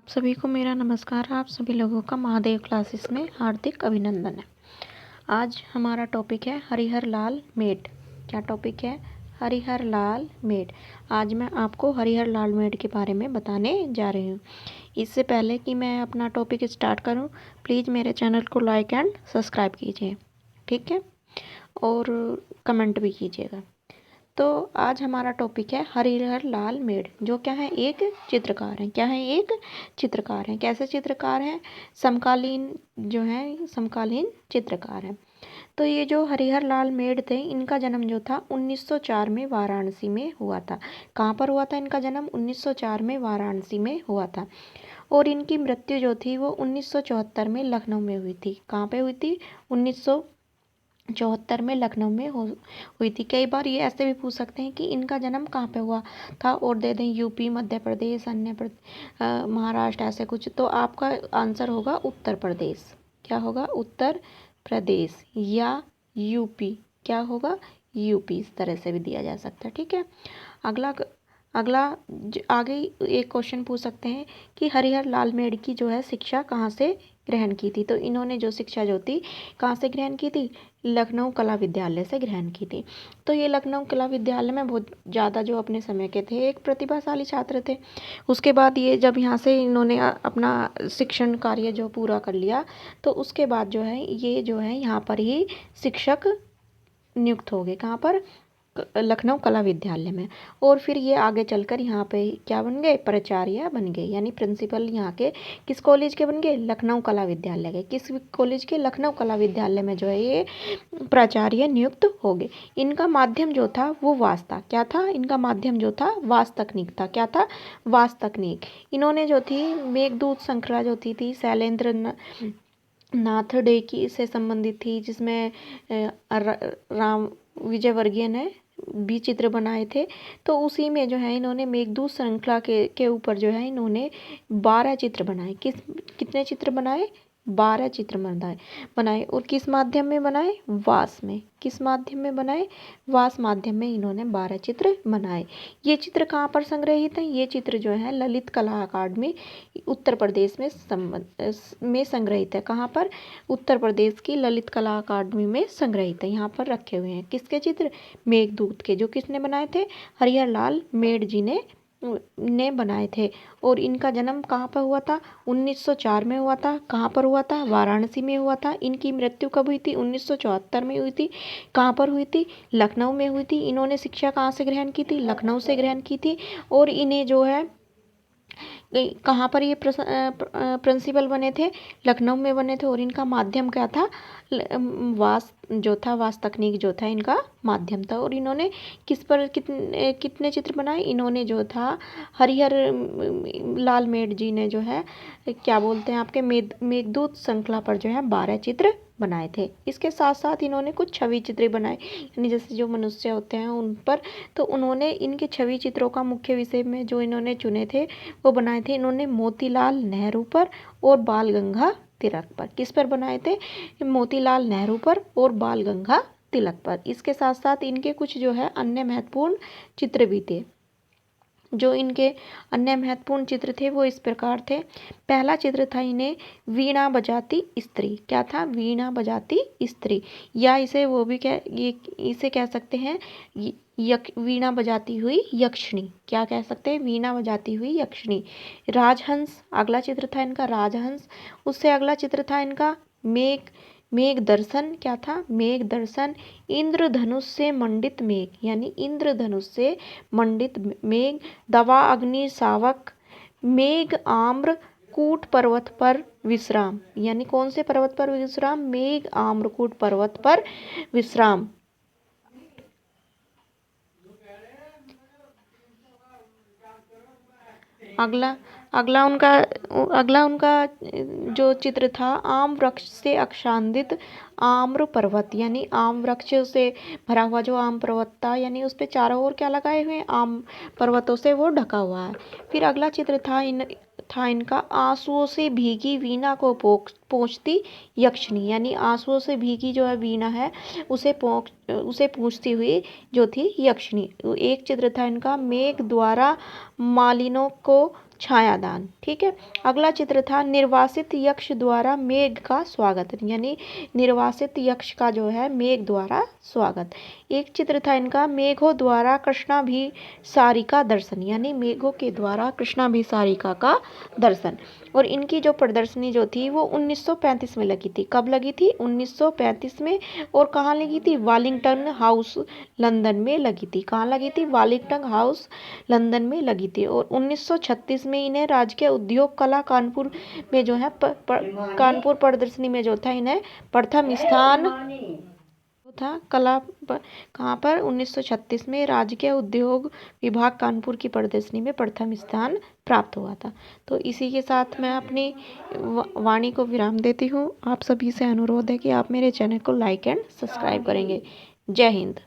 आप सभी को मेरा नमस्कार। आप सभी लोगों का महादेव क्लासेस में हार्दिक अभिनंदन है। आज हमारा टॉपिक है हरिहर लाल मेड। क्या टॉपिक है? हरिहर लाल मेड। आज मैं आपको हरिहर लाल मेड के बारे में बताने जा रही हूँ। इससे पहले कि मैं अपना टॉपिक स्टार्ट करूँ, प्लीज़ मेरे चैनल को लाइक एंड सब्सक्राइब कीजिए, ठीक है, और कमेंट भी कीजिएगा। तो आज हमारा टॉपिक है हरिहर लाल मेड, जो क्या है? एक चित्रकार हैं। क्या है? एक चित्रकार हैं। कैसे चित्रकार हैं? समकालीन जो है, समकालीन चित्रकार हैं। तो ये जो हरिहर लाल मेड थे, इनका जन्म जो था 1904 में वाराणसी में हुआ था। कहाँ पर हुआ था इनका जन्म? 1904 में वाराणसी में हुआ था। और इनकी मृत्यु जो थी वो 1974 में लखनऊ में हुई थी। कहाँ पे हुई थी? 1974 में लखनऊ में हुई थी। कई बार ये ऐसे भी पूछ सकते हैं कि इनका जन्म कहाँ पे हुआ था, और दे दें यूपी, मध्य प्रदेश, महाराष्ट्र, ऐसे कुछ। तो आपका आंसर होगा उत्तर प्रदेश। क्या होगा? उत्तर प्रदेश या यूपी। क्या होगा? यूपी। इस तरह से भी दिया जा सकता है, ठीक है। अगला अगला आगे एक क्वेश्चन पूछ सकते हैं कि हरिहर लाल मेड की जो है शिक्षा कहाँ से ग्रहण की थी। तो इन्होंने जो शिक्षा जो थी कहाँ से ग्रहण की थी? लखनऊ कला विद्यालय से ग्रहण की थी। तो ये लखनऊ कला विद्यालय में बहुत ज़्यादा जो अपने समय के थे, एक प्रतिभाशाली छात्र थे। उसके बाद ये जब यहाँ से इन्होंने अपना शिक्षण कार्य जो पूरा कर लिया, तो उसके बाद जो है ये जो है यहाँ पर ही शिक्षक नियुक्त हो गए। कहाँ पर? लखनऊ कला विद्यालय में। और फिर ये आगे चलकर यहाँ पे क्या बन गए? प्राचार्य बन गए, यानी प्रिंसिपल यहाँ के किस कॉलेज के बन गए? लखनऊ कला विद्यालय के। किस कॉलेज के? लखनऊ कला विद्यालय में जो है ये प्राचार्य नियुक्त हो गए। इनका माध्यम जो था वो वास था। क्या था? इनका माध्यम जो था वास तकनीक था। क्या था? वास तकनीक। इन्होंने जो थी मेघदूत श्रृंखला जो थी शैलेंद्र नाथ डे की से संबंधित थी, जिसमें राम विजयवर्गीय ने भी चित्र बनाए थे। तो उसी में जो है इन्होंने मेघदूत श्रृंखला के ऊपर जो है इन्होंने 12 चित्र बनाए। कितने चित्र बनाए? 12 चित्र बनाए। और किस माध्यम में बनाए? वास में। किस माध्यम में बनाए? वास माध्यम में इन्होंने 12 चित्र बनाए। ये चित्र कहाँ पर संग्रहित हैं? ये चित्र जो है ललित कला अकादमी उत्तर प्रदेश में संग्रहित है। कहाँ पर? उत्तर प्रदेश की ललित कला अकादमी में संग्रहित है। यहाँ पर रखे हुए हैं किसके चित्र? मेघदूत के, जो किसने बनाए थे? हरिहर लाल मेड जी ने बनाए थे। और इनका जन्म कहाँ पर हुआ था? 1904 में हुआ था। कहाँ पर हुआ था? वाराणसी में हुआ था। इनकी मृत्यु कब हुई थी? 1974 में हुई थी। कहाँ पर हुई थी? लखनऊ में हुई थी। इन्होंने शिक्षा कहाँ से ग्रहण की थी? लखनऊ से ग्रहण की थी। और इन्हें जो है कहाँ पर ये प्रिंसिपल बने थे? लखनऊ में बने थे। और इनका माध्यम क्या था? वास जो था, वास तकनीक जो था इनका माध्यम था। और इन्होंने किस पर कितने चित्र बनाए? इन्होंने जो था हरिहर लाल मेड जी ने जो है क्या बोलते हैं आपके मेघदूत श्रृंखला पर जो है 12 चित्र बनाए थे। इसके साथ साथ इन्होंने कुछ छवि चित्र बनाए, यानी जैसे जो मनुष्य होते हैं उन पर। तो उन्होंने इनके छवि चित्रों का मुख्य विषय में जो इन्होंने चुने थे वो बनाए थे इन्होंने मोतीलाल नेहरू पर और बाल गंगा तिलक पर। किस पर बनाए थे? मोतीलाल नेहरू पर और बाल गंगा तिलक पर। इसके साथ साथ इनके कुछ जो है अन्य महत्वपूर्ण चित्र भी थे। जो इनके अन्य महत्वपूर्ण चित्र थे वो इस प्रकार थे। पहला चित्र था इन्हें वीणा बजाती स्त्री। क्या था? वीणा बजाती स्त्री, या इसे वो भी इसे कह सकते हैं वीणा बजाती हुई यक्षिणी। क्या कह सकते हैं? वीणा बजाती हुई यक्षिणी। राजहंस अगला चित्र था इनका, राजहंस। उससे अगला चित्र था इनका मेघ दर्शन। क्या था? मेघ दर्शन। इंद्रधनुष से मंडित मेघ, यानी इंद्रधनुष से मंडित मेघ। दवा अग्नि शावक। मेघ आम्र कूट पर्वत पर विश्राम, यानी कौन से पर्वत पर विश्राम? मेघ आम्रकूट पर्वत पर विश्राम। अगला अगला उनका जो चित्र था आम वृक्ष से आच्छादित आम्र पर्वत, यानी आम वृक्ष से भरा हुआ जो आम पर्वत था, यानी उस पे चारों ओर क्या लगाए हुए? आम पर्वतों से वो ढका हुआ है। फिर अगला चित्र था इनका आंसुओं से भीगी वीणा को पोंछती यक्षिणी, यानी आंसुओं से भीगी जो है वीणा है उसे पूंछती हुई जो थी यक्षिणी। एक चित्र था इनका मेघ द्वारा मालिनों को छायादान। ठीक है। अगला चित्र था निर्वासित यक्ष द्वारा मेघ का स्वागत, यानी निर्वासित यक्ष का जो है मेघ द्वारा स्वागत। एक चित्र था इनका मेघों द्वारा कृष्णाभिसारिका दर्शन, यानी मेघों के द्वारा कृष्णाभिसारिका का दर्शन। और इनकी जो प्रदर्शनी जो थी वो 1935 में लगी थी। कब लगी थी? 1935 में। और कहाँ लगी थी? वालिंगटन हाउस लंदन में लगी थी। कहाँ लगी थी? वालिंगटन हाउस लंदन में लगी थी। और 1936 में इन्हें राजकीय उद्योग कला कानपुर में जो है कानपुर प्रदर्शनी में जो था इन्हें प्रथम स्थान था। कहाँ पर? 1936 में राजकीय उद्योग विभाग कानपुर की प्रदर्शनी में प्रथम स्थान प्राप्त हुआ था। तो इसी के साथ मैं अपनी वाणी को विराम देती हूँ। आप सभी से अनुरोध है कि आप मेरे चैनल को लाइक एंड सब्सक्राइब करेंगे। जय हिंद।